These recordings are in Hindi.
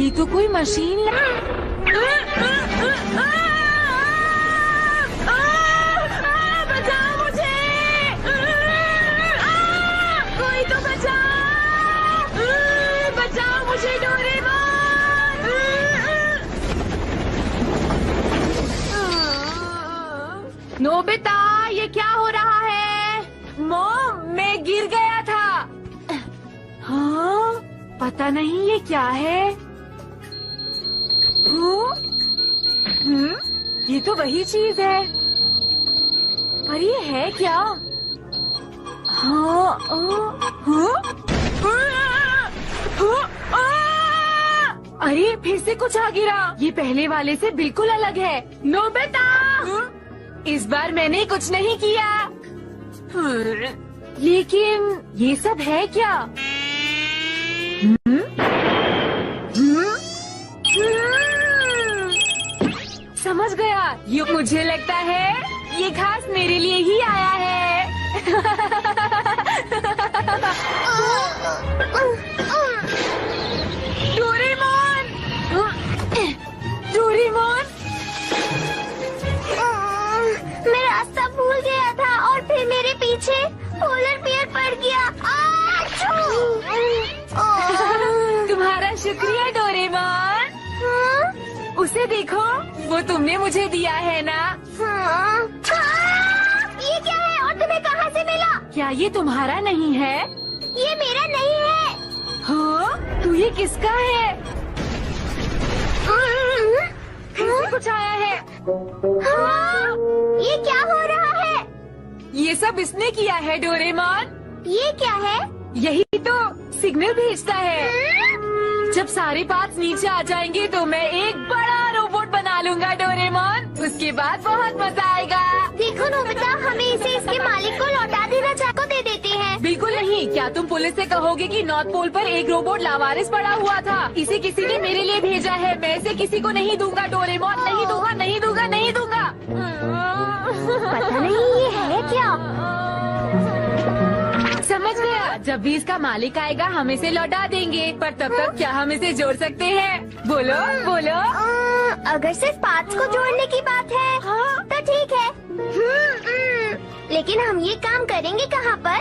ये तो कोई मशीन बचाओ मुझे, कोई तो बचाओ मुझे डोरेमोन। नोबिता, ये क्या हो रहा है? मॉम, मैं गिर गया था। हाँ, पता नहीं ये क्या है। ये तो वही चीज है, पर ये है क्या? हाँ, अरे फिर से कुछ आ गिरा। ये पहले वाले से बिल्कुल अलग है। नोबिता, इस बार मैंने कुछ नहीं किया। लेकिन ये सब है क्या? समझ गया, ये मुझे लगता है ये घास मेरे लिए ही आया है। डोरेमोन, डोरेमोन, मैं रास्ता भूल गया था और फिर मेरे पीछे पोलर बियर पड़ गया। तुम्हारा शुक्रिया डोरेमोन। उसे देखो, वो तुमने मुझे दिया है ना। ये क्या है और तुम्हें कहाँ से मिला? क्या ये तुम्हारा नहीं है? ये मेरा नहीं है। हाँ, तो ये किसका है? फिर से कुछ आया है। हाँ, ये क्या हो रहा है? ये सब इसने किया है डोरेमोन। ये क्या है? यही तो सिग्नल भेजता है। जब सारे पार्ट्स नीचे आ जाएंगे तो मैं एक बड़ा रोबोट बना लूंगा डोरेमोन। उसके बाद बहुत मजा आएगा। देखो नोबिता, हमें इसे इसके मालिक को लौटा देना चाको दे देते हैं। बिल्कुल नहीं। क्या तुम पुलिस से कहोगे कि नॉर्थ पोल पर एक रोबोट लावारिस पड़ा हुआ था? इसे किसी ने मेरे लिए भेजा है। मैं इसे किसी को नहीं दूंगा डोरेमोन। नहीं दूंगा, नहीं दूंगा, नहीं दूंगा। पता नहीं ये है क्या। समझ गया, जब भी इसका मालिक आएगा हम इसे लौटा देंगे। पर तब तक क्या हम इसे जोड़ सकते हैं? बोलो बोलो। अगर सिर्फ पार्ट्स को जोड़ने की बात है तो ठीक है। लेकिन हम ये काम करेंगे कहाँ पर?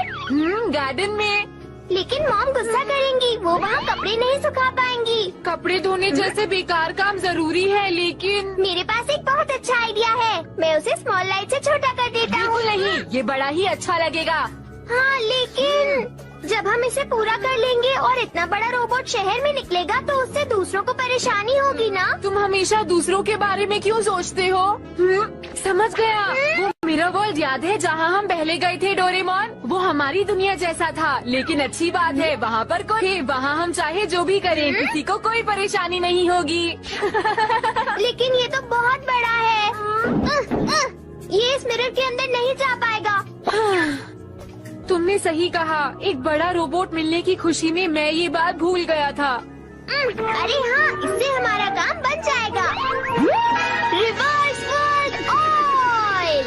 गार्डन में। लेकिन मॉम गुस्सा करेंगी, वो वहाँ कपड़े नहीं सुखा पाएंगी। कपड़े धोने जैसे बेकार काम जरूरी है, लेकिन मेरे पास एक बहुत अच्छा आइडिया है। मैं उसे स्मॉल लाइट से छोटा कर देता हूँ। बिल्कुल नहीं, ये बड़ा ही अच्छा लगेगा। हाँ, लेकिन जब हम इसे पूरा कर लेंगे और इतना बड़ा रोबोट शहर में निकलेगा तो उससे दूसरों को परेशानी होगी ना। तुम हमेशा दूसरों के बारे में क्यों सोचते हो? समझ गया। वो मेरा वर्ल्ड याद है जहाँ हम पहले गए थे डोरेमोन? वो हमारी दुनिया जैसा था, लेकिन अच्छी बात है वहाँ पर कोई, वहाँ हम चाहे जो भी करें किसी को कोई परेशानी नहीं होगी। लेकिन ये तो बहुत बड़ा है। ये इस मिरर के अंदर नहीं जा पाएगा। तुमने सही कहा। एक बड़ा रोबोट मिलने की खुशी में मैं ये बात भूल गया था। अरे हाँ, इससे हमारा काम बन जाएगा। Reverse world oil.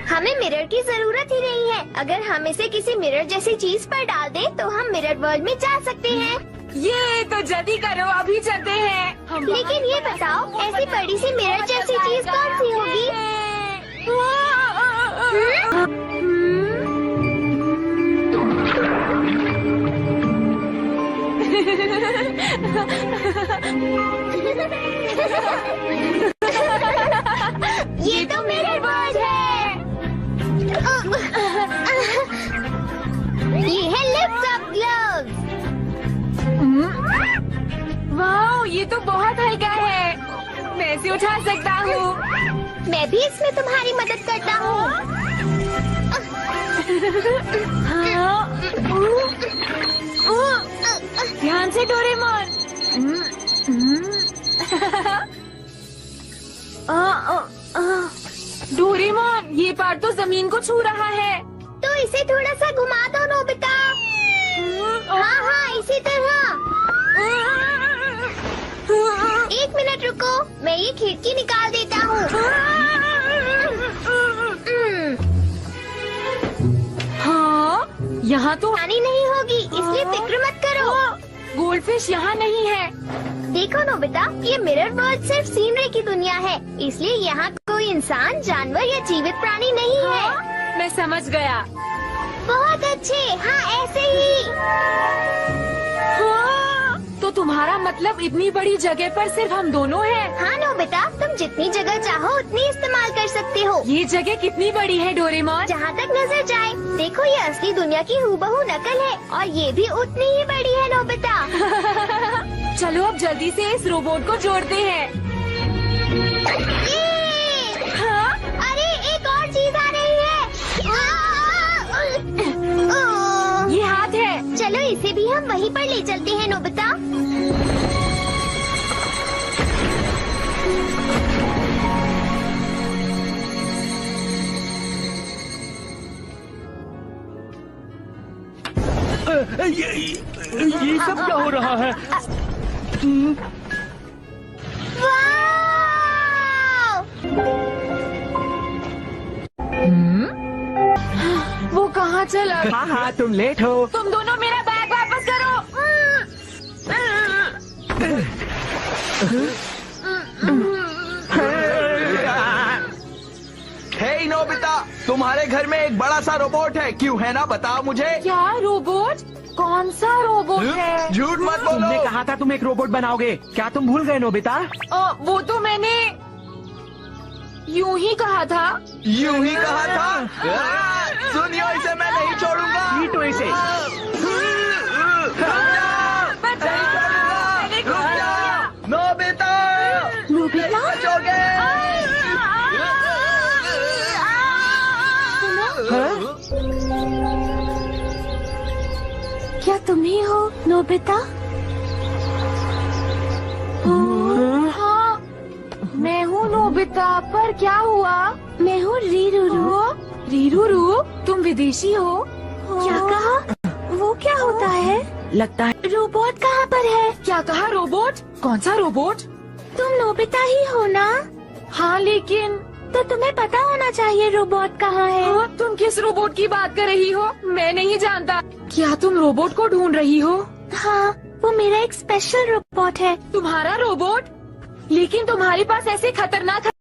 हमें मिरर की जरूरत ही नहीं है। अगर हम इसे किसी मिरर जैसी चीज पर डाल दें तो हम मिरर वर्ल्ड में जा सकते हैं। ये तो जल्दी करो, अभी चलते हैं। लेकिन ये बताओ, ऐसी बड़ी सी मिरर जैसी चीज कौन सी होगी? ये तो मिरर वर्ल्ड है। ये है लिफ्ट अप ग्लव्स। वाह, ये तो बहुत हल्का है। मैं इसे उठा सकता हूँ। मैं भी इसमें तुम्हारी मदद करता हूँ। ध्यान से डोरेमोन। डोरेमोन, ये पार्ट तो जमीन को छू रहा है। तो इसे थोड़ा सा घुमा दो नोबिता। हाँ हाँ, इसी तरह। एक मिनट रुको, मैं ये खिड़की निकाल देता हूँ। हाँ, यहाँ तो पानी नहीं होगी, इसलिए फिक्र मत करो। गोल्ड फिश यहाँ नहीं है। देखो नोबिता, ये मिरर वर्ल्ड सिर्फ सीनरी की दुनिया है, इसलिए यहाँ कोई इंसान, जानवर या जीवित प्राणी नहीं है। हाँ, मैं समझ गया। बहुत अच्छे, हाँ ऐसे ही। हाँ, तो तुम्हारा मतलब इतनी बड़ी जगह पर सिर्फ हम दोनों हैं? हाँ नोबिता, तुम जितनी जगह चाहो उतनी इस्तेमाल कर सकते हो। ये जगह कितनी बड़ी है डोरेमोन? जहाँ तक नजर जाए। देखो, ये असली दुनिया की हूबहू नकल है और ये भी उतनी ही बड़ी है नोबिता। चलो अब जल्दी से इस रोबोट को जोड़ते हैं। ये! हाँ? अरे एक और चीज आ रही है। ये हाथ है। चलो इसे भी हम वहीं पर ले चलते हैं नोबिता। ये सब क्या हो रहा है? वाव! वो कहाँ चला? हाँ हाँ, तुम लेट हो। तुम दोनों मेरा बैग वापस करो। हे नोबिता, तुम्हारे घर में एक बड़ा सा रोबोट है, क्यों है ना? बताओ मुझे। क्या रोबोट? कौन सा रोबोट है? झूठ मत तुमने बोलो। कहा था तुम एक रोबोट बनाओगे, क्या तुम भूल गए नोबिता? वो तो मैंने यूं ही कहा था। यूं ही कहा था। सुनियो, इसे मैं नहीं छोड़ूंगा। पीटो इसे। मैंने कुछ नहीं किया। Nobita, Nobita? बचोगे? हाँ? क्या तुम ही हो नोबिता? हाँ, मैं हूँ नोबिता, पर क्या हुआ? मैं हूँ रीरूरू। रीरूरू, तुम विदेशी हो? क्या कहा? वो क्या होता है? लगता है रोबोट कहाँ पर है? क्या कहा रोबोट? कौन सा रोबोट? तुम नोबिता ही हो ना? हाँ, लेकिन तो तुम्हें पता होना चाहिए रोबोट कहाँ है। हाँ, तुम किस रोबोट की बात कर रही हो? मैं नहीं जानता। क्या तुम रोबोट को ढूंढ रही हो? हाँ, वो मेरा एक स्पेशल रोबोट है। तुम्हारा रोबोट? लेकिन तुम्हारे पास ऐसे खतरनाक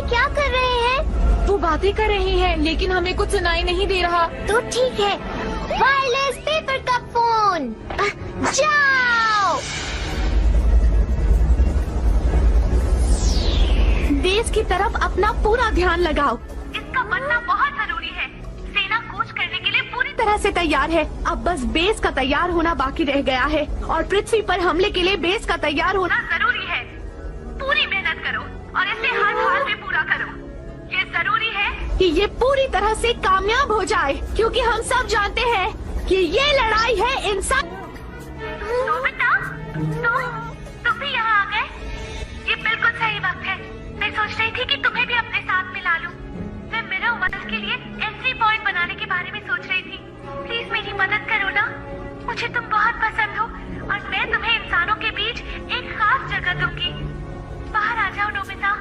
क्या कर रहे हैं? वो बातें कर रहे हैं लेकिन हमें कुछ सुनाई नहीं दे रहा। तो ठीक है, वायरलेस पेपर का फोन। जाओ। बेस की तरफ अपना पूरा ध्यान लगाओ। इसका बनना बहुत जरूरी है। सेना कूच करने के लिए पूरी तरह से तैयार है। अब बस बेस का तैयार होना बाकी रह गया है और पृथ्वी पर हमले के लिए बेस का तैयार होना जरूरी है। पूरी मेहनत करो और इसे हर हाल में पूरा करो। ये जरूरी है कि ये पूरी तरह से कामयाब हो जाए, क्योंकि हम सब जानते हैं कि ये लड़ाई है इंसान। नोबिता, तुम भी यहाँ आ गए। ये बिल्कुल सही वक्त है। मैं सोच रही थी कि तुम्हें भी अपने साथ मिला लूं। मैं मिरर वर्ल्ड के लिए एंट्री पॉइंट बनाने के बारे में सोच रही थी। प्लीज मेरी मदद करो ना। मुझे तुम बहुत पसंद हो और मैं तुम्हें इंसानों के बीच एक खास जगह दूंगी। बाहर आ जाओ नोबिता,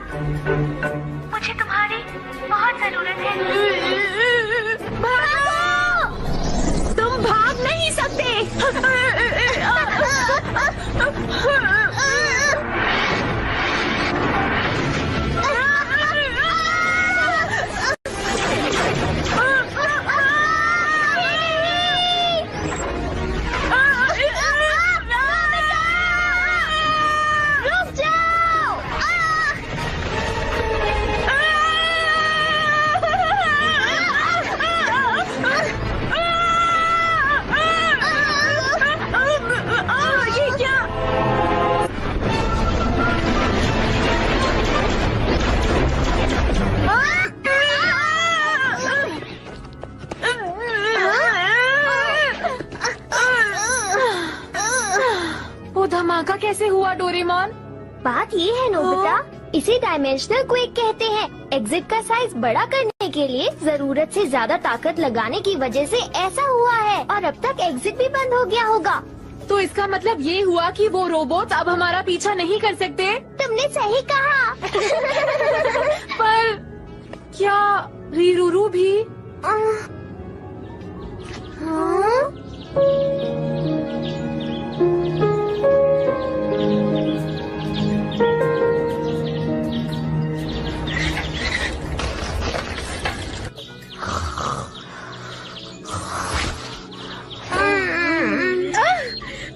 मुझे तुम्हारी बहुत जरूरत है। तुम भाग नहीं सकते। धमाका कैसे हुआ डोरेमोन? बात ये है नोबिता, इसे डायमेंशनल क्वेक कहते हैं। एग्जिट का साइज बड़ा करने के लिए जरूरत से ज्यादा ताकत लगाने की वजह से ऐसा हुआ है और अब तक एग्जिट भी बंद हो गया होगा। तो इसका मतलब ये हुआ कि वो रोबोट अब हमारा पीछा नहीं कर सकते? तुमने सही कहा। पर क्या रीरूरू भी?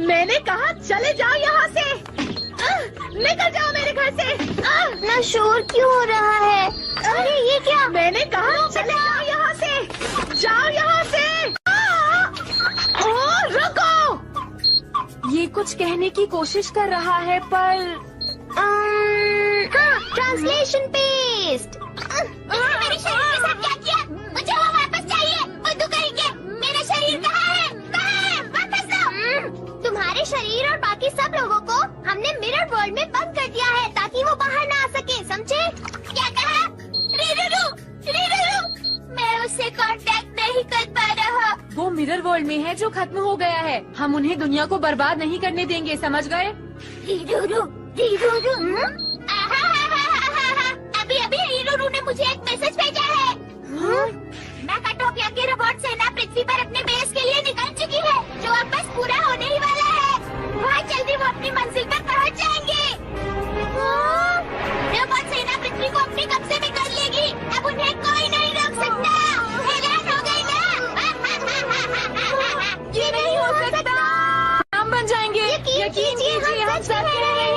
मैंने कहा चले जाओ यहाँ से। निकल जाओ मेरे घर से। इतना शोर क्यों हो रहा है? अरे ये क्या? मैंने कहा चले जाओ यहाँ से। जाओ यहाँ से। ओ रुको। ये कुछ कहने की कोशिश कर रहा है पर ट्रांसलेशन पेस्ट। मेरे शरीर के साथ क्या किया? मुझे वो वापस चाहिए। बुद्धू करेंगे। मेरा शरीर कहाँ है? कहाँ है? वापस दो। तुम्हारे शरीर और बाकी सब लोगों को हमने मिरर वर्ल्ड में बंद कर दिया है ताकि वो बाहर ना आ सके, समझे? क्या कहा? रीरूरू, मैं उससे कांटेक्ट नहीं कर पा रहा। वो मिरर वर्ल्ड में है जो खत्म हो गया है। हम उन्हें दुनिया को बर्बाद नहीं करने देंगे, समझ गए? रीरूरू, अभी रीरूरू ने मुझे एक मैसेज भेजा है। मैकाटोपिया की रोबोट सेना पृथ्वी पर अपने बेस के लिए निकल चुकी है, जो अब बस पूरा होने ही वाला है। बहुत जल्दी वो अपनी मंजिल पर पहुंच जाएंगे। रोबोट सेना पृथ्वी को अपने कब्जे में कर लेगी। अब उन्हें कोई नहीं रोक सकता। हैरान हो गई ना? ये नहीं हो सकता। हम बन जाएंगे। यकीन कीजिए हम सच कह रहे हैं।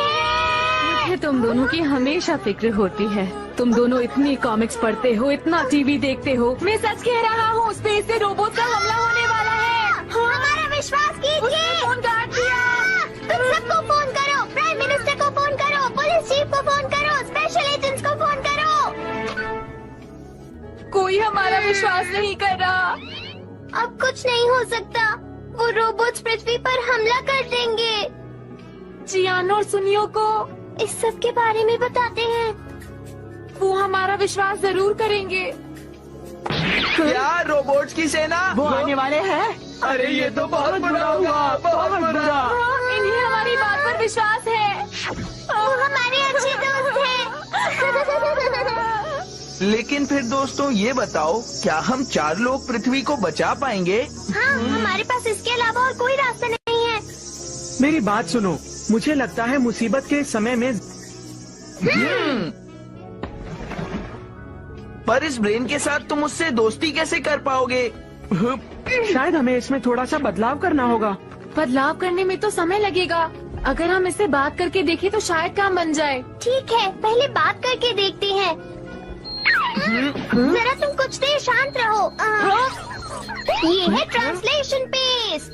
मुझे तुम दोनों की हमेशा फिक्र होती है। तुम दोनों इतनी कॉमिक्स पढ़ते हो, इतना टीवी देखते हो। मैं सच कह रहा हूँ, स्पेस से रोबोट का हमला होने वाला है। हमारा विश्वास कीजिए। फोन काट दिया। तुम सबको फोन करो। प्राइम मिनिस्टर को फोन करो, पुलिस चीफ को फोन करो, स्पेशल एजेंट्स को फोन करो। कोई हमारा विश्वास नहीं कर रहा। अब कुछ नहीं हो सकता। वो रोबोट्स पृथ्वी पर हमला कर देंगे। जियान और सुनियो को इस सब के बारे में बताते हैं। वो हमारा विश्वास जरूर करेंगे। क्या रोबोट्स की सेना? वो आने वाले हैं। अरे ये तो बहुत बुरा हुआ, बहुत बुरा। इन्हें हमारी बात पर विश्वास है। वो हमारे अच्छे दोस्त हैं। लेकिन फिर दोस्तों ये बताओ, क्या हम 4 लोग पृथ्वी को बचा पाएंगे? हाँ, हमारे पास इसके अलावा और कोई रास्ता नहीं है। मेरी बात सुनो, मुझे लगता है मुसीबत के समय में पर इस ब्रेन के साथ तुम उससे दोस्ती कैसे कर पाओगे? शायद हमें इसमें थोड़ा सा बदलाव करना होगा। बदलाव करने में तो समय लगेगा। अगर हम इससे बात करके देखें तो शायद काम बन जाए। ठीक है, पहले बात करके देखते हैं। जरा तुम कुछ देर शांत रहो। ये है ट्रांसलेशन पेस्ट।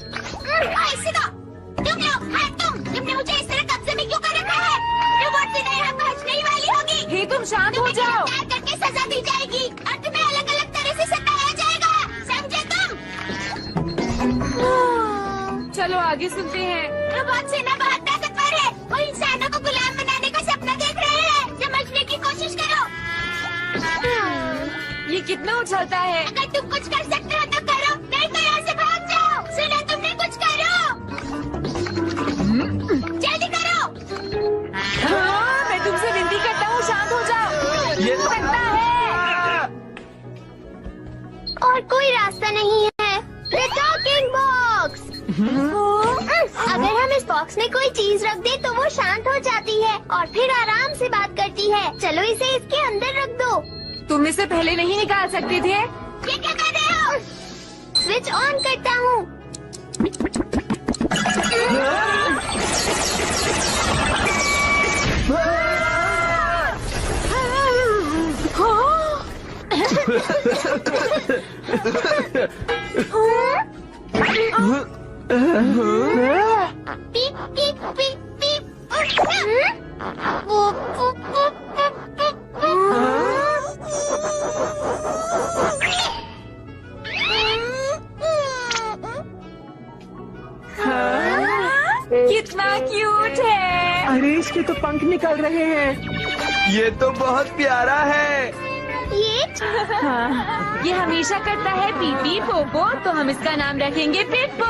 तुमने मुझे इस तरह कब्जे में क्यों कर रखा है? रिवॉर्ड से नए हम बचने ही वाली होगी। हे तुम शांत हो जाओ। गिरफ्तार करके सजा दी जाएगी और तुम्हें अलग अलग तरह से सताया जाएगा, समझे तुम? चलो आगे सुनते हैं। रोबोट सेना बहुत ताकतवर है। वो इंसानों को गुलाम बनाने का सपना देख रहे हैं। समझने की कोशिश करो। ये कितना उछलता है। अगर तुम कुछ कर सकते हो तो करो, नहीं तो यहाँ से भाग जाओ। सुना तुमने, कुछ करो। जल्दी करो। हाँ, मैं तुमसे विनती करता हूँ, शांत हो जाओ। ये तो सकता है। और कोई रास्ता नहीं है। The talking box. अगर हम इस बॉक्स में कोई चीज रख दे तो वो शांत हो जाती है और फिर आराम से बात करती है। चलो इसे इसके अंदर रख दो। तुम इसे पहले नहीं निकाल सकते थे? ये क्या कर रहे हो? स्विच ऑन करता हूँ। पीप पीप पीप पीप। कितना क्यूट है। अरे इसके तो पंख निकल रहे हैं। ये तो बहुत प्यारा है। ये हमेशा करता है पीपी पोपो, तो हम इसका नाम रखेंगे पिप्पो।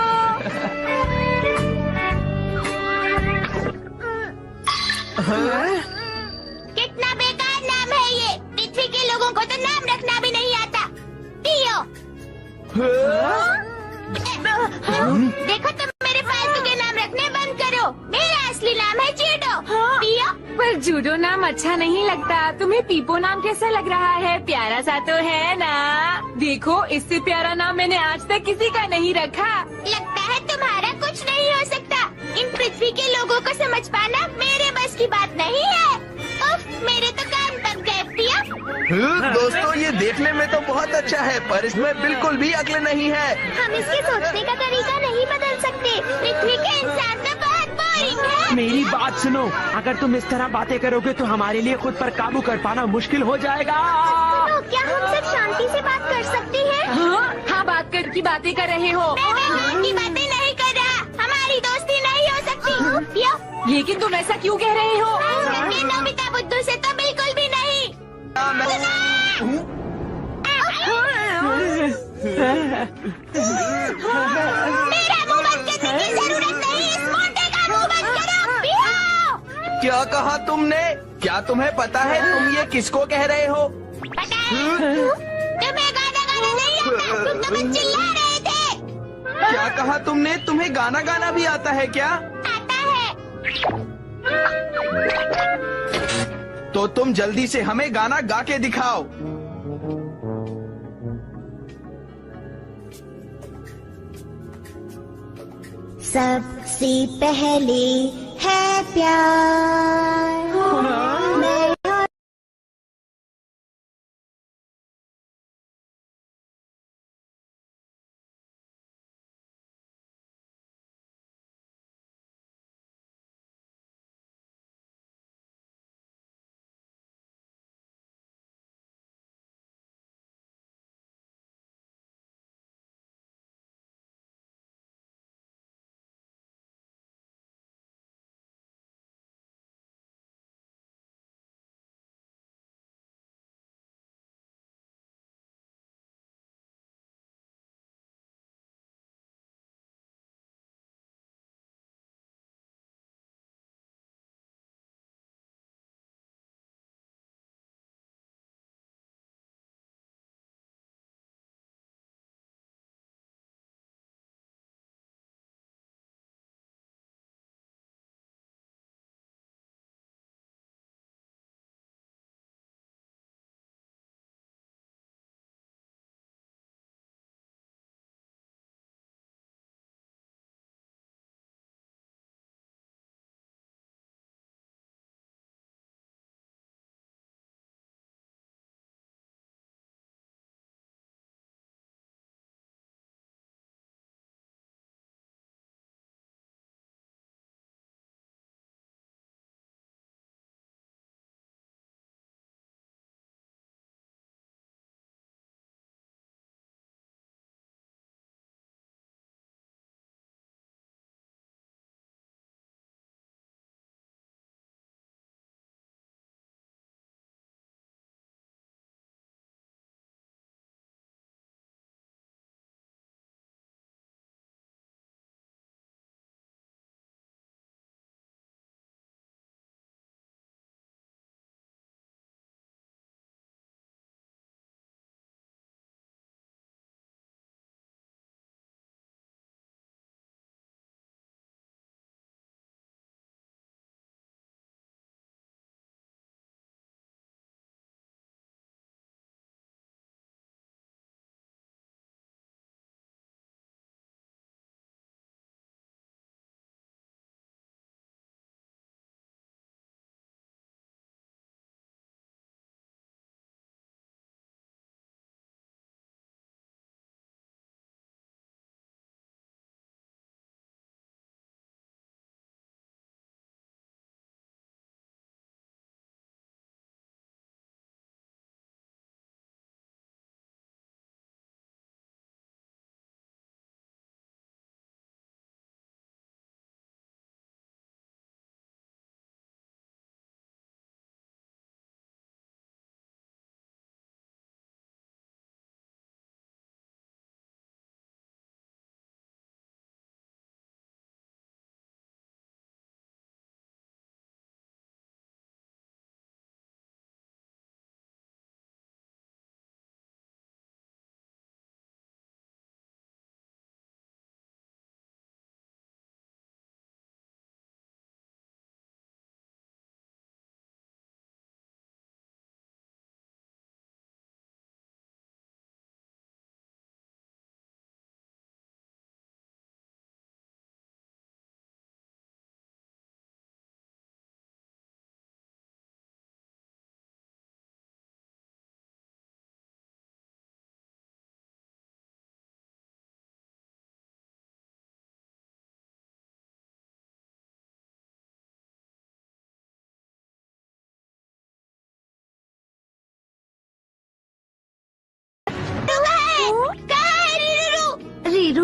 कितना बेकार नाम है ये। पृथ्वी के लोगों को तो नाम रखना भी नहीं आता। पियो। देखो तुम मेरे फालतू के नाम रखने बंद करो। मेरा असली नाम है जूडो। पियो। पर जूडो नाम अच्छा नहीं लगता। तुम्हें पीपो नाम कैसा लग रहा है? प्यारा सा तो है ना? देखो, इससे प्यारा नाम मैंने आज तक किसी का नहीं रखा। लगता है तुम्हारा कुछ नहीं हो सकता। इन पृथ्वी के लोगों को समझ पाना मेरे बस की बात नहीं है। उफ, मेरे तो कान पक गए पिया। दोस्तों, ये देखने में तो बहुत अच्छा है, पर इसमें बिल्कुल भी अक्ल नहीं है। हम इसके सोचने का तरीका नहीं बदल सकते। पृथ्वी के इंसान तो बहुत बोरिंग है। मेरी बात सुनो, अगर तुम इस तरह बातें करोगे तो हमारे लिए खुद पर काबू कर पाना मुश्किल हो जाएगा। तो क्या हम सिर्फ शांति से बात कर सकते हैं? हाँ, बात कर की बातें कर रहे हो। मैं व्यवहार की बातें नहीं कर रहा। हमारी दोस्ती नहीं हो सकती। पियो। लेकिन तुम ऐसा क्यों कह रहे हो? ये नोबिता बुद्धू से तो बिल्कुल भी नहीं। मेरा मुंह बंद करने की जरूरत नहीं। इस मोटे का मुंह बंद करो। पियो। क्या कहा तुमने? क्या तुम्हें पता है तुम ये किसको कह रहे हो? पता है? तुम्हें गाना गाना नहीं आता। तुम तो बस चिल्ला रहे थे। क्या कहा तुमने? तुम्हें गाना गाना भी आता है क्या? आता है। तो तुम जल्दी से हमें गाना गा के दिखाओ। सबसे पहले है प्यार।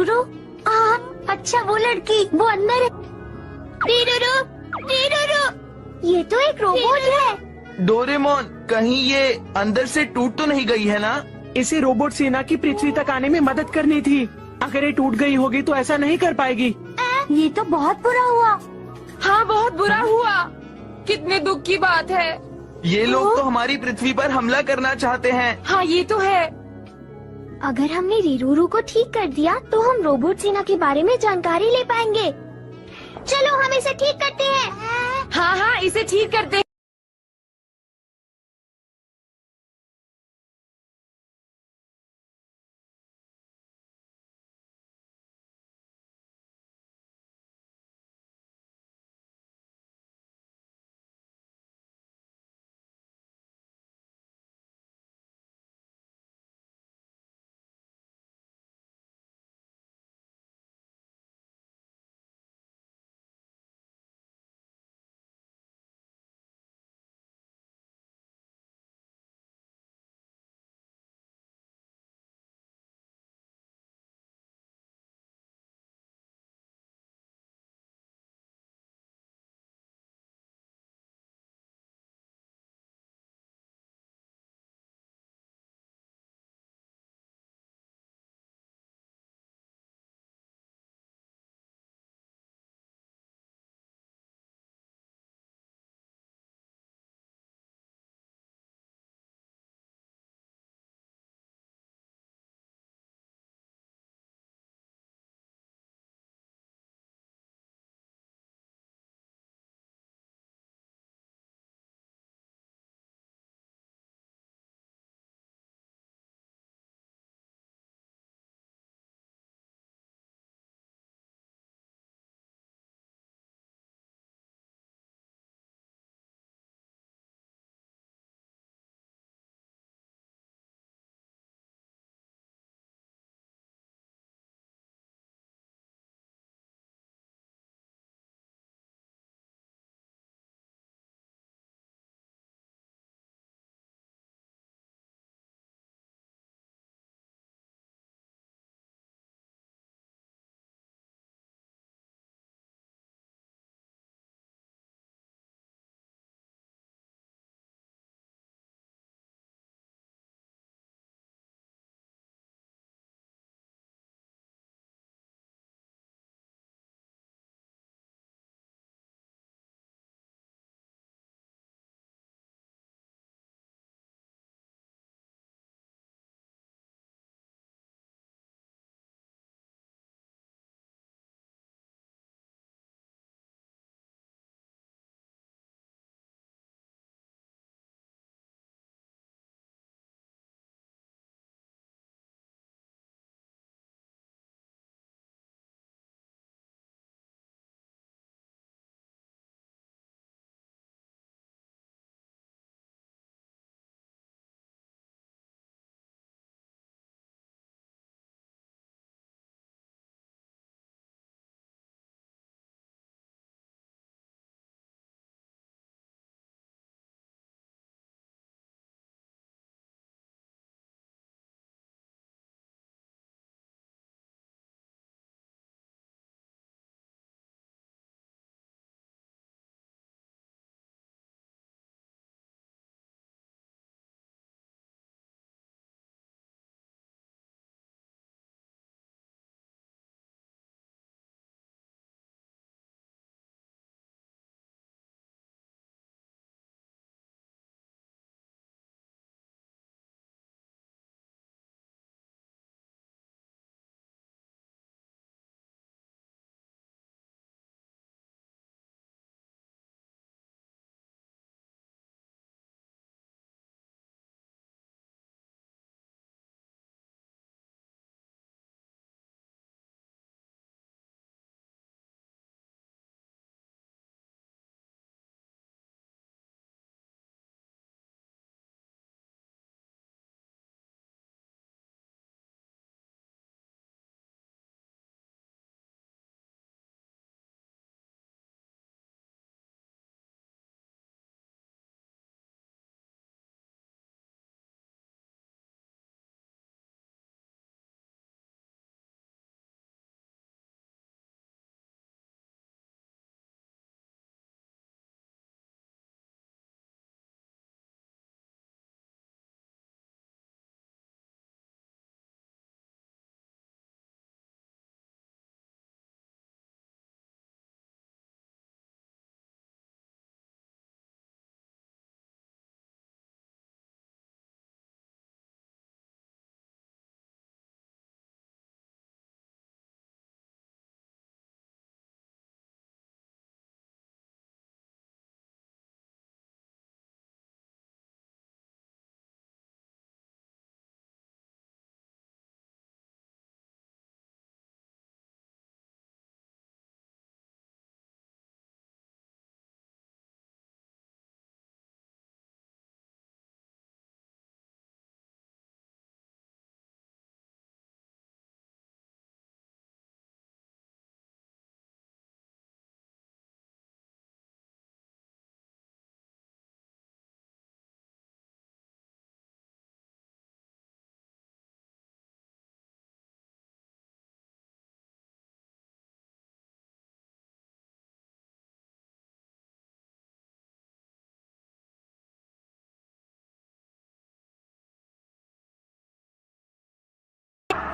रीरूरू? अच्छा वो लड़की, वो अंदर है। रीरूरू, रीरूरू, ये तो एक रोबोट है। डोरेमोन, कहीं ये अंदर से टूट तो नहीं गई है ना? इसे रोबोट सेना की पृथ्वी तक आने में मदद करनी थी। अगर ये टूट गई होगी तो ऐसा नहीं कर पाएगी। ये तो बहुत बुरा हुआ। हाँ बहुत बुरा हुआ। कितने दुख की बात है। ये लोग तो हमारी पृथ्वी पर हमला करना चाहते हैं। हाँ ये तो है। अगर हमने रीरूरू को ठीक कर दिया तो हम रोबोट सेना के बारे में जानकारी ले पाएंगे। चलो हम इसे ठीक करते हैं। हाँ हाँ इसे ठीक करते हैं।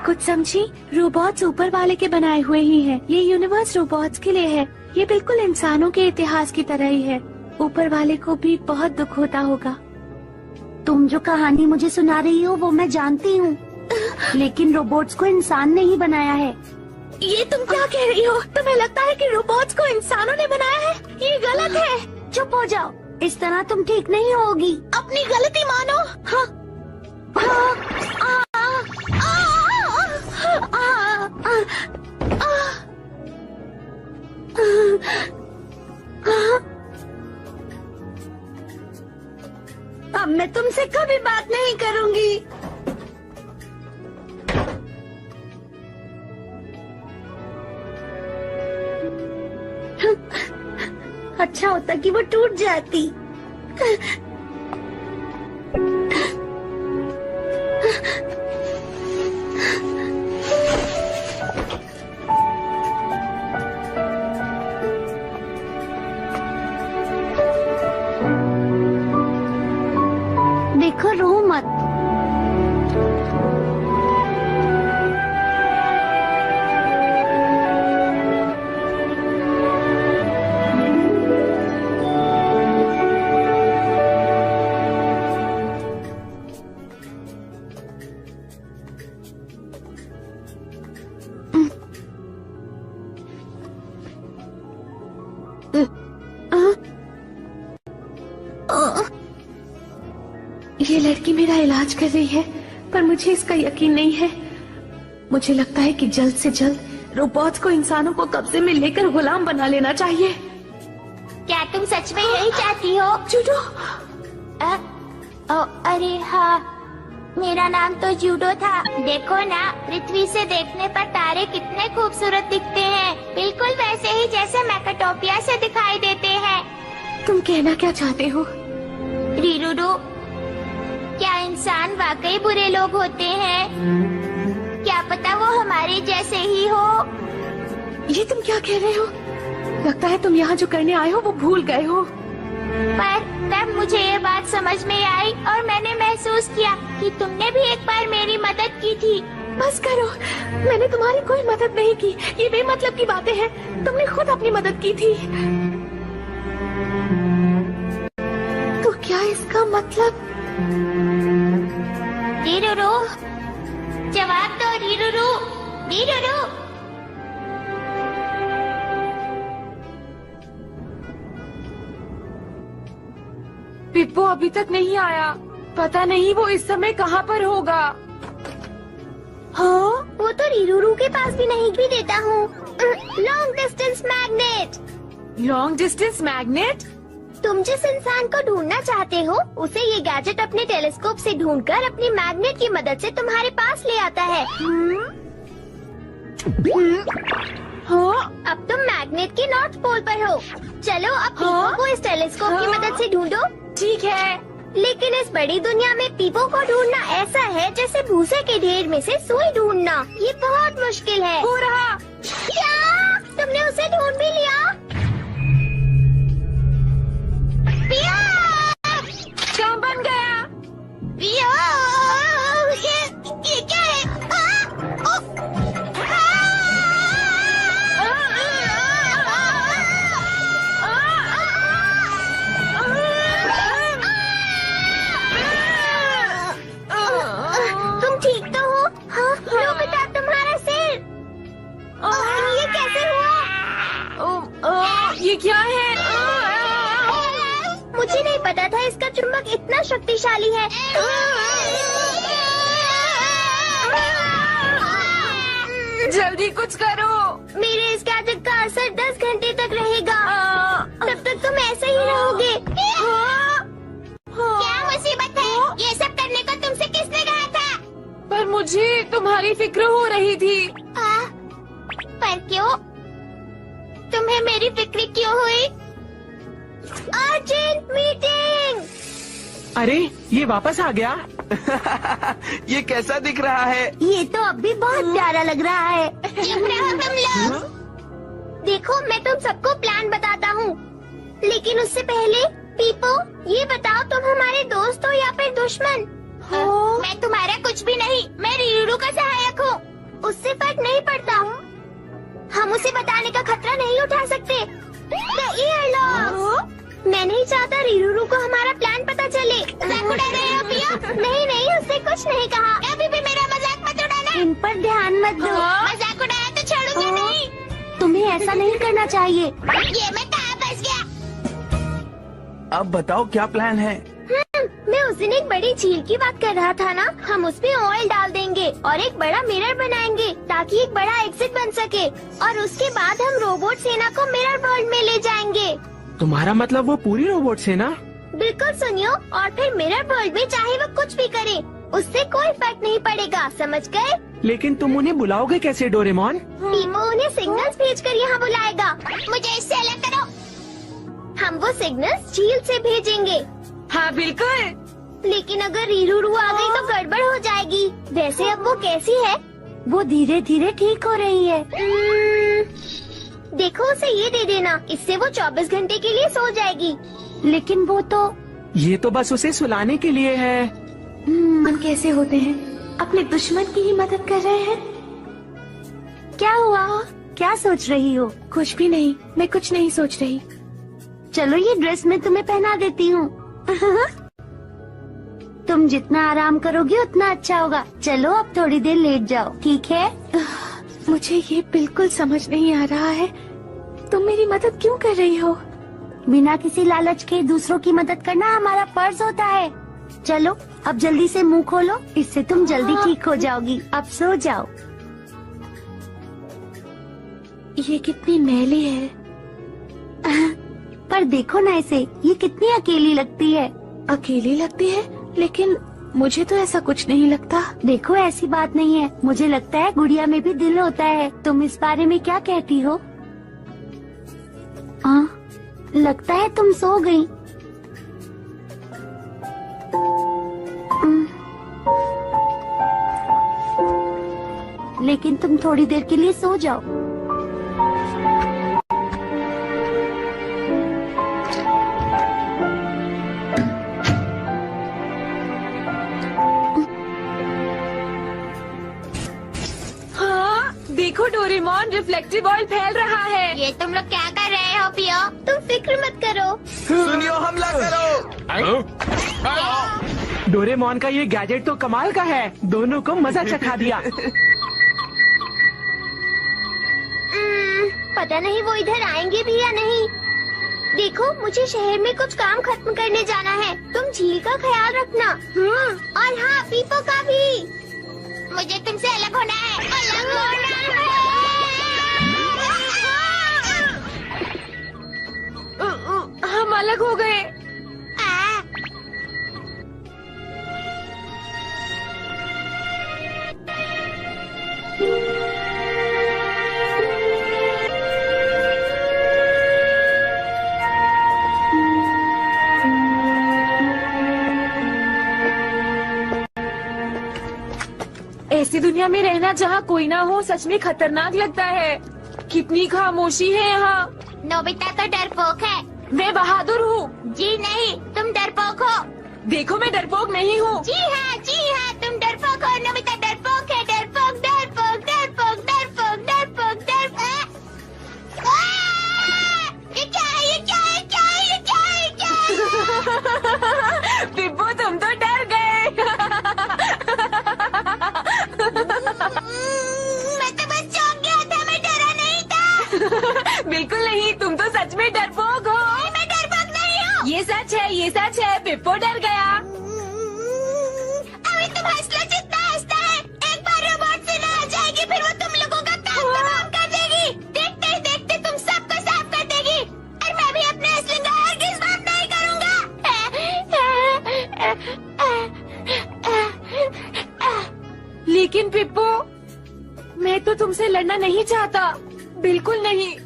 कुछ समझी? रोबोट्स ऊपर वाले के बनाए हुए ही हैं। ये यूनिवर्स रोबोट्स के लिए है। ये बिल्कुल इंसानों के इतिहास की तरह ही है। ऊपर वाले को भी बहुत दुख होता होगा। तुम जो कहानी मुझे सुना रही हो वो मैं जानती हूँ, लेकिन रोबोट्स को इंसान ने ही बनाया है। ये तुम क्या कह रही हो? तुम्हें लगता है कि रोबोट्स को इंसानों ने बनाया है? ये गलत है। चुप हो जाओ, इस तरह तुम ठीक नहीं होगी। अपनी गलती मानो। हाँ। अब मैं तुमसे कभी बात नहीं करूंगी। अच्छा होता कि वो टूट जाती। देखो, रो मत। ये लड़की मेरा इलाज कर रही है, पर मुझे इसका यकीन नहीं है। मुझे लगता है कि जल्द से जल्द रोबोट्स को इंसानों को कब्जे में लेकर गुलाम बना लेना चाहिए। क्या तुम सच में यही चाहती हो? जूडो। अरे हाँ, मेरा नाम तो जूडो था। देखो ना, पृथ्वी से देखने पर तारे कितने खूबसूरत दिखते हैं, बिल्कुल वैसे ही जैसे मैकाटोपिया से दिखाई देते हैं। तुम कहना क्या चाहते हो? रीरूरू, क्या इंसान वाकई बुरे लोग होते हैं? क्या पता वो हमारे जैसे ही हो। ये तुम क्या कह रहे हो? लगता है तुम यहाँ जो करने आए हो वो भूल गए हो। पर तब मुझे ये बात समझ में आई और मैंने महसूस किया कि तुमने भी एक बार मेरी मदद की थी। बस करो, मैंने तुम्हारी कोई मदद नहीं की। ये बेमतलब की बातें हैं। तुमने खुद अपनी मदद की थी। तो क्या इसका मतलब? रीरूरू, जवाब दो रीरूरू, रीरूरू। पिप्पो अभी तक नहीं आया। पता नहीं वो इस समय कहाँ पर होगा। हाँ, वो तो रीरूरू के पास भी नहीं भी देता हूँ। Long distance magnet. Long distance magnet? तुम जिस इंसान को ढूंढना चाहते हो उसे ये गैजेट अपने टेलीस्कोप से ढूंढकर अपनी मैग्नेट की मदद से तुम्हारे पास ले आता है। हाँ? अब तुम मैग्नेट के नॉर्थ पोल पर हो। चलो अब पीपो को इस टेलीस्कोप की मदद से ढूंढो। ठीक है। लेकिन इस बड़ी दुनिया में पीपो को ढूंढना ऐसा है जैसे भूसे के ढेर में से सुई ढूंढना। ये बहुत मुश्किल है। हो रहा। क्या तुमने उसे ढूंढ भी लिया? काम बन गया। ये क्या है? तुम ठीक तो हो? हाँ, नोबिता, तुम्हारा सिर। ये कैसे हुआ? ये क्या है? मुझे नहीं पता था इसका चुंबक इतना शक्तिशाली है। जल्दी कुछ करो। मेरे इस गैजेट का असर 10 घंटे तक रहेगा। तब तक तुम ऐसे ही रहोगे। क्या मुसीबत है? ये सब करने को तुमसे किसने कहा था? पर मुझे तुम्हारी फिक्र हो रही थी। पर क्यों? तुम्हें मेरी फिक्र क्यों हुई? Urgent meeting. अरे ये वापस आ गया। ये कैसा दिख रहा है? ये तो अब भी बहुत प्यारा लग रहा है। चुप रहो तुम लोग। देखो, मैं तुम सबको प्लान बताता हूँ, लेकिन उससे पहले पीपो, ये बताओ तुम हमारे दोस्त हो या फिर दुश्मन? मैं तुम्हारा कुछ भी नहीं, मैं रीरूरू का सहायक हूँ। उससे फर्क नहीं पड़ता। हम उसे बताने का खतरा नहीं उठा सकते। The earlocks! मैं नहीं चाहता रीरूरू को हमारा प्लान पता चले। मजाक उड़ा रहे हो पिया? नहीं नहीं, उसने कुछ नहीं कहा। अभी भी मेरा मजाक मत उड़ाना। इन पर ध्यान मत दो। मजाक उड़ाया तो छोड़ूंगा नहीं। तुम्हें ऐसा नहीं करना चाहिए। ये मैं कहाँ फंस गया? अब बताओ क्या प्लान है? मैं उस दिन एक बड़ी झील की बात कर रहा था ना। हम उस पे ऑयल डाल देंगे और एक बड़ा मिरर बनाएंगे ताकि एक बड़ा एग्जिट बन सके, और उसके बाद हम रोबोट सेना को मिरर वर्ल्ड में ले जाएंगे। तुम्हारा मतलब वो पूरी रोबोट से ना? बिल्कुल सुनियो, और फिर मिरर वर्ल्ड में चाहे वो कुछ भी करे उससे कोई फर्क नहीं पड़ेगा, समझ गए? लेकिन तुम उन्हें बुलाओगे कैसे डोरेमोन? पीपो उन्हें सिग्नल्स भेजकर यहाँ बुलाएगा। मुझे इससे अलग करो। हम वो सिग्नल्स झील से भेजेंगे। हाँ बिल्कुल। लेकिन अगर रीरूरू आ गई तो गड़बड़ हो जाएगी। वैसे अब वो कैसी है? वो धीरे धीरे ठीक हो रही है। देखो उसे ये दे देना, इससे वो 24 घंटे के लिए सो जाएगी। लेकिन वो तो ये तो बस उसे सुलाने के लिए है। मन कैसे होते हैं, अपने दुश्मन की ही मदद कर रहे हैं। क्या हुआ? क्या सोच रही हो? कुछ भी नहीं, मैं कुछ नहीं सोच रही। चलो ये ड्रेस मैं तुम्हें पहना देती हूँ। तुम जितना आराम करोगी उतना अच्छा होगा। चलो अब थोड़ी देर लेट जाओ, ठीक है? मुझे ये बिल्कुल समझ नहीं आ रहा है, तुम मेरी मदद क्यों कर रही हो? बिना किसी लालच के दूसरों की मदद करना हमारा फर्ज होता है। चलो अब जल्दी से मुंह खोलो, इससे तुम जल्दी ठीक हो जाओगी। अब सो जाओ। ये कितनी मैली है। पर देखो ना इसे, ये कितनी अकेली लगती है। अकेली लगती है, लेकिन मुझे तो ऐसा कुछ नहीं लगता। देखो ऐसी बात नहीं है, मुझे लगता है गुड़िया में भी दिल होता है। तुम इस बारे में क्या कहती हो? हाँ, लगता है तुम सो गई। लेकिन तुम थोड़ी देर के लिए सो जाओ। देखो डोरेमोन, रिफ्लेक्टिव ऑयल फैल रहा है। ये तुम लोग क्या कर रहे हो पियो? तुम फिक्र मत करो। सुनियो, हमला करो। डोरेमोन का ये गैजेट तो कमाल का है, दोनों को मजा चखा दिया। पता नहीं वो इधर आएंगे भी या नहीं। देखो मुझे शहर में कुछ काम खत्म करने जाना है, तुम झील का ख्याल रखना। और हाँ, पीपो का भी। मुझे तुमसे अलग होना है, अलग होना है। हम अलग हो गए। ऐसी दुनिया में रहना जहाँ कोई ना हो सच में खतरनाक लगता है। कितनी खामोशी है यहाँ। नोबिता तो डरपोक है। मैं बहादुर हूँ। जी नहीं, तुम डरपोक हो। देखो मैं डरपोक नहीं हूँ। जी हाँ, तुम डरपोक हो। नोबिता डरपोक है। डरपोक डरपोक डरपोक डरपोक डरपोक डरपोक। ये क्या है? ये क्या है? क्या है? ये क्या है? क्या है? पिप्पू तुम तो डर गए। मैं तो बस चौंक गया था, मैं डरा नहीं था। बिल्कुल नहीं, तुम तो सच में डरपोक हो। मैं डरपोक नहीं हूँ। ये सच है, ये सच है। पिप्पू डर गया। अभी तुम हंस लो जितना हंसता है। एक बार रोबोट से ना आ जाएगी, फिर वो तुम लोगों का काम तमाम कर देगी। देखते ही देखते तुम सबको साफ कर देगी। और मैं भी अपने असली का हरगिज़ माफ नहीं करूँगा। लेकिन पिप्पू, मैं तो तुमसे लड़ना नहीं चाहता, बिल्कुल नहीं।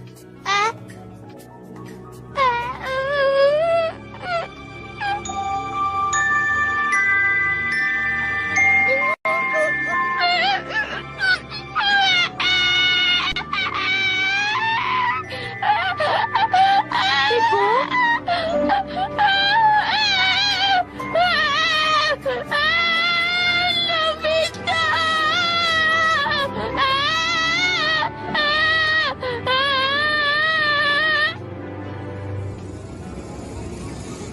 नोबिता!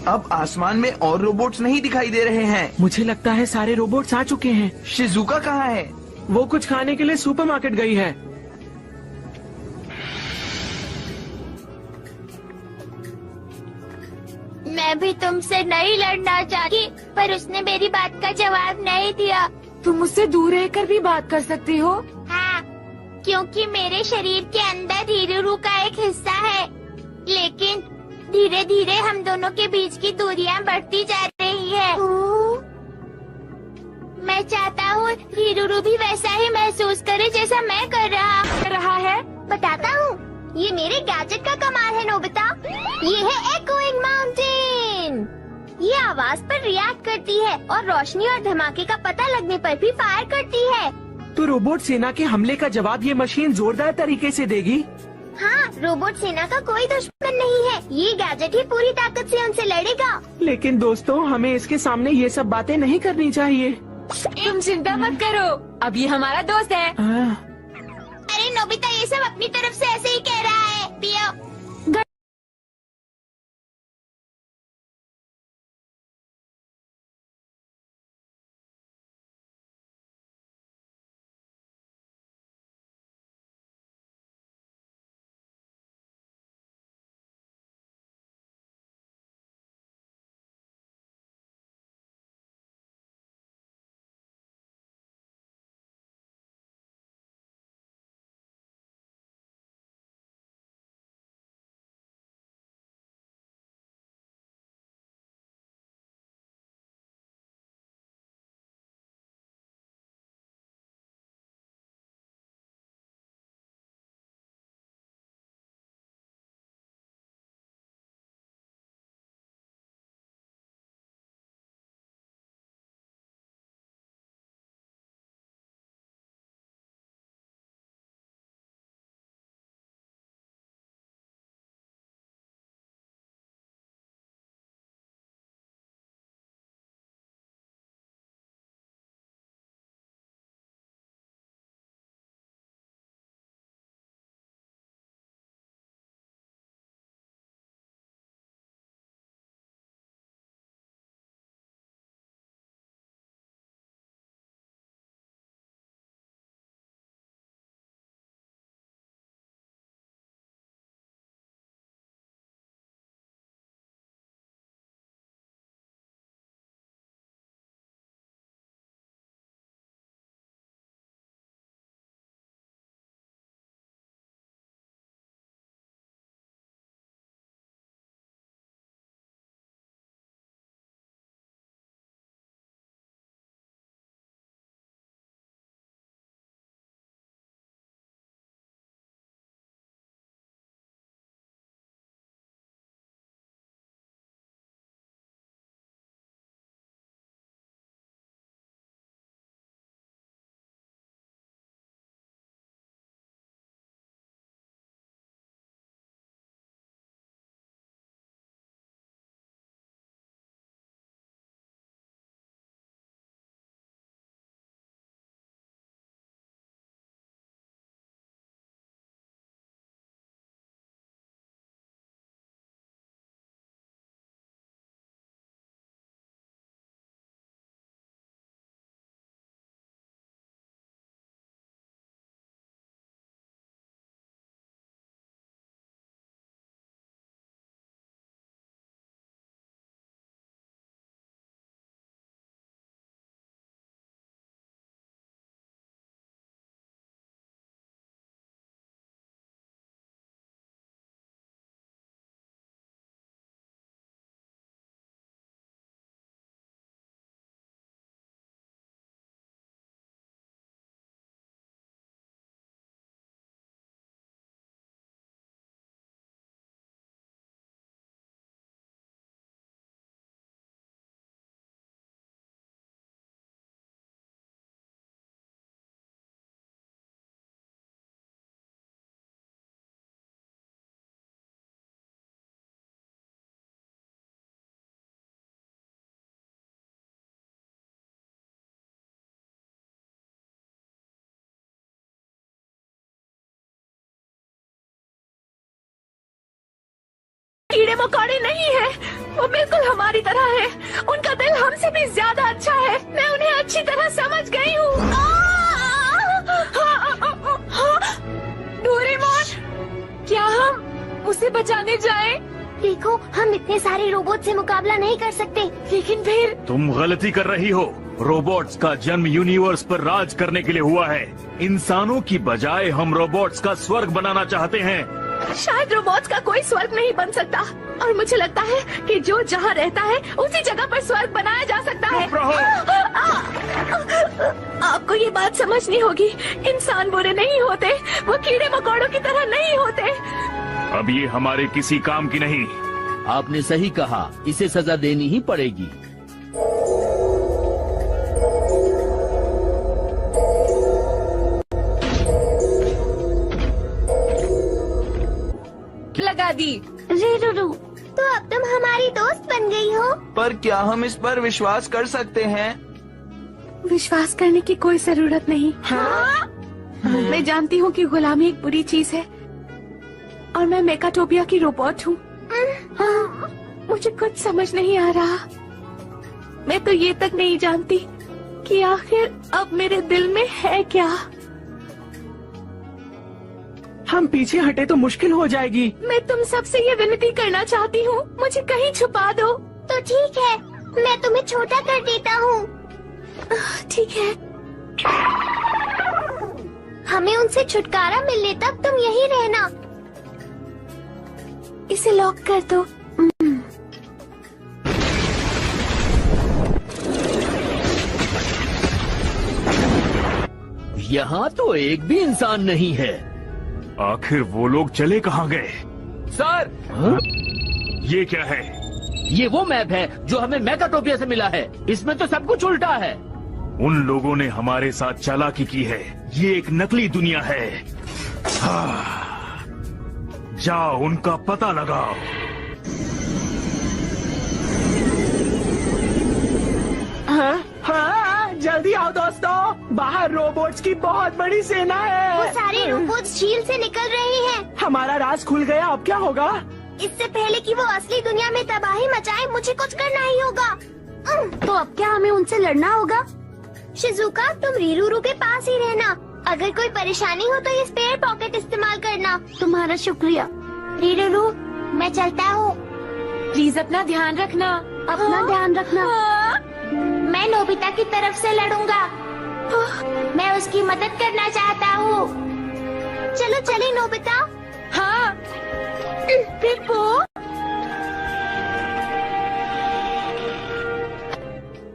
अब आसमान में और रोबोट्स नहीं दिखाई दे रहे हैं। मुझे लगता है सारे रोबोट्स आ चुके हैं। शिजुका कहाँ है? वो कुछ खाने के लिए सुपरमार्केट गई है। मैं भी तुमसे नहीं लड़ना चाहती, पर उसने मेरी बात का जवाब नहीं दिया। तुम मुझसे दूर रहकर भी बात कर सकती हो। हाँ, क्योंकि मेरे शरीर के अंदर हीरू का एक हिस्सा है, लेकिन धीरे धीरे हम दोनों के बीच की दूरियां बढ़ती जा रही है। मैं चाहता हूँ हीरू भी वैसा ही महसूस करे जैसा मैं कर रहा है। बताता हूँ, ये मेरे गैजेट का कमाल है नोबिता। ये है एकोइंग माउंटेन। ये आवाज पर रिएक्ट करती है और रोशनी और धमाके का पता लगने पर भी फायर करती है। तो रोबोट सेना के हमले का जवाब ये मशीन जोरदार तरीके से देगी। हाँ, रोबोट सेना का कोई दुश्मन नहीं है। ये गैजेट ही पूरी ताकत से उनसे लड़ेगा। लेकिन दोस्तों, हमें इसके सामने ये सब बातें नहीं करनी चाहिए। तुम चिंता मत करो, अब ये हमारा दोस्त है। अरे नोबिता, ये सब अपनी तरफ से ऐसे ही कह रहा है। पियो। कीड़े मकोड़े नहीं है, वो बिल्कुल हमारी तरह है। उनका दिल हमसे भी ज्यादा अच्छा है। मैं उन्हें अच्छी तरह समझ गई हूँ। डोरेमोन, क्या हम उसे बचाने जाएं? देखो, हम इतने सारे रोबोट से मुकाबला नहीं कर सकते। लेकिन फिर तुम गलती कर रही हो। रोबोट्स का जन्म यूनिवर्स पर राज करने के लिए हुआ है। इंसानों की बजाय हम रोबोट्स का स्वर्ग बनाना चाहते हैं। शायद रोबोट्स का कोई स्वर्ग नहीं बन सकता, और मुझे लगता है कि जो जहाँ रहता है उसी जगह पर स्वर्ग बनाया जा सकता है। चुप रहो। आपको ये बात समझनी होगी, इंसान बुरे नहीं होते, वो कीड़े मकोड़ों की तरह नहीं होते। अब ये हमारे किसी काम की नहीं। आपने सही कहा, इसे सजा देनी ही पड़ेगी। लगा दी। रीरूरू, तो अब तुम हमारी दोस्त बन गई हो। पर क्या हम इस पर विश्वास कर सकते हैं? विश्वास करने की कोई जरूरत नहीं। हाँ? मैं जानती हूँ कि गुलामी एक बुरी चीज है, और मैं मेकाटोपिया की रोबोट हूँ। हाँ, मुझे कुछ समझ नहीं आ रहा। मैं तो ये तक नहीं जानती कि आखिर अब मेरे दिल में है क्या। हम पीछे हटे तो मुश्किल हो जाएगी। मैं तुम सबसे ये विनती करना चाहती हूँ, मुझे कहीं छुपा दो। तो ठीक है, मैं तुम्हें छोटा कर देता हूँ। ठीक है। हमें उनसे छुटकारा मिलने तक तुम यहीं रहना। इसे लॉक कर दो। यहाँ तो एक भी इंसान नहीं है। आखिर वो लोग चले कहाँ गए? सर, ये क्या है? ये वो मैप है जो हमें मेकाटोपिया से मिला है। इसमें तो सब कुछ उल्टा है। उन लोगों ने हमारे साथ चालाकी की है। ये एक नकली दुनिया है। जाओ, उनका पता लगाओ। हाँ, जल्दी आओ दोस्तों, बाहर रोबोट्स की बहुत बड़ी सेना वो है। सारे रोबोट्स झील से निकल रहे हैं। हमारा राज खुल गया, अब क्या होगा? इससे पहले कि वो असली दुनिया में तबाही मचाए, मुझे कुछ करना ही होगा। तो अब क्या हमें उनसे लड़ना होगा? शिजुका, तुम रीरूरू के पास ही रहना। अगर कोई परेशानी हो तो ये स्पेयर पॉकेट इस्तेमाल करना। तुम्हारा शुक्रिया। रीरूरू, मैं चलता हूँ। प्लीज अपना ध्यान रखना। अपना ध्यान रखना। मैं नोबिता की तरफ से लड़ूंगा। मैं उसकी मदद करना चाहता हूँ। चलो चले नोबिता। हाँ, पिप्पो।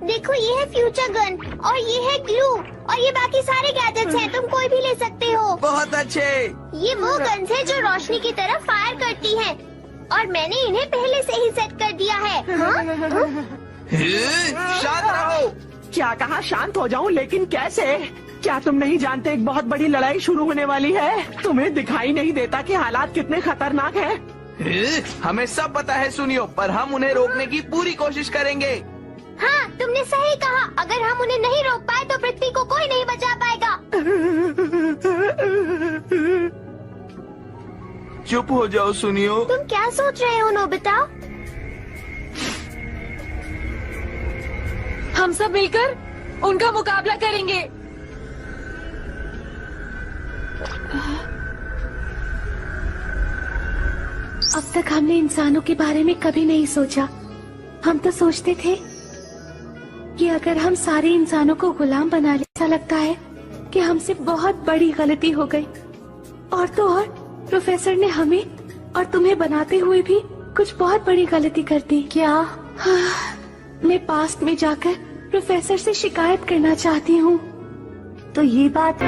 देखो, ये है फ्यूचर गन और ये है ग्लू और ये बाकी सारे गैजेट्स हैं। तुम कोई भी ले सकते हो। बहुत अच्छे। ये वो गन्स है जो रोशनी की तरफ फायर करती हैं और मैंने इन्हें पहले से ही सेट कर दिया है। हाँ? शांत रहो। क्या कहा शांत हो जाऊं, लेकिन कैसे? क्या तुम नहीं जानते एक बहुत बड़ी लड़ाई शुरू होने वाली है? तुम्हें दिखाई नहीं देता कि हालात कितने खतरनाक हैं? हमें सब पता है सुनियो, पर हम उन्हें रोकने की पूरी कोशिश करेंगे। हाँ, तुमने सही कहा। अगर हम उन्हें नहीं रोक पाए तो पृथ्वी को कोई नहीं बचा पाएगा। चुप हो जाओ सुनियो। तुम क्या सोच रहे हो नोबिता? हम सब मिलकर उनका मुकाबला करेंगे। अब तक हमने इंसानों के बारे में कभी नहीं सोचा। हम तो सोचते थे कि अगर हम सारे इंसानों को गुलाम बना ले, ऐसा लगता है कि हमसे बहुत बड़ी गलती हो गई। और तो और प्रोफेसर ने हमें और तुम्हें बनाते हुए भी कुछ बहुत बड़ी गलती कर दी। क्या? मैं पास्ट में जाकर प्रोफेसर से शिकायत करना चाहती हूँ। तो ये बात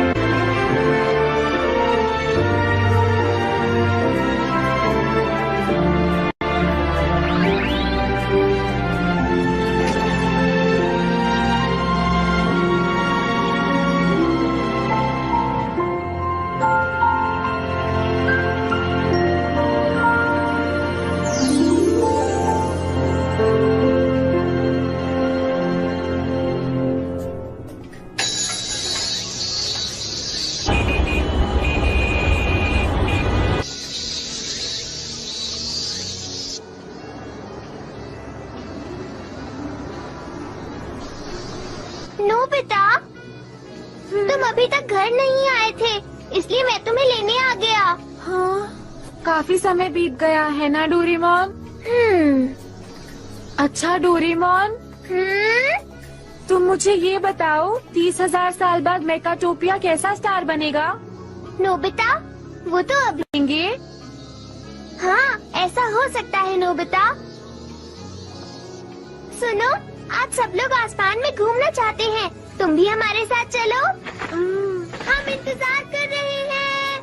नोबिता, तुम अभी तक घर नहीं आए थे, इसलिए मैं तुम्हें लेने आ गया। हाँ, काफी समय बीत गया है ना डोरेमोन। अच्छा डोरेमोन, तुम मुझे ये बताओ 30,000 साल बाद मेकाटोपिया कैसा स्टार बनेगा? नोबिता, वो तो अभी। देंगे? हाँ, ऐसा हो सकता है नोबिता। सुनो, आज सब लोग आसमान में घूमना चाहते हैं, तुम भी हमारे साथ चलो। हम इंतजार कर रहे हैं।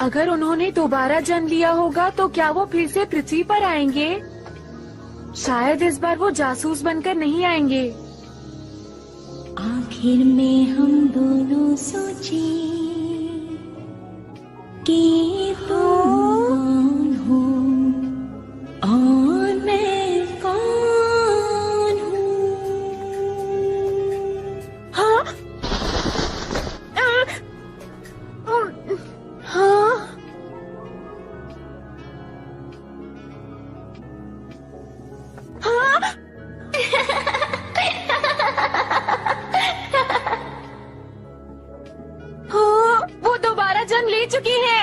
अगर उन्होंने दोबारा जन्म लिया होगा तो क्या वो फिर से पृथ्वी पर आएंगे? शायद इस बार वो जासूस बनकर नहीं आएंगे। आखिर में हम दोनों सोचे कि तुम कौन हो और मैं कौन हूँ। हाँ? हाँ? हाँ? हाँ, वो दोबारा जन्म ले चुकी है।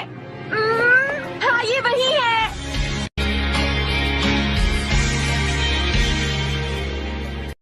हाँ, ये वही है।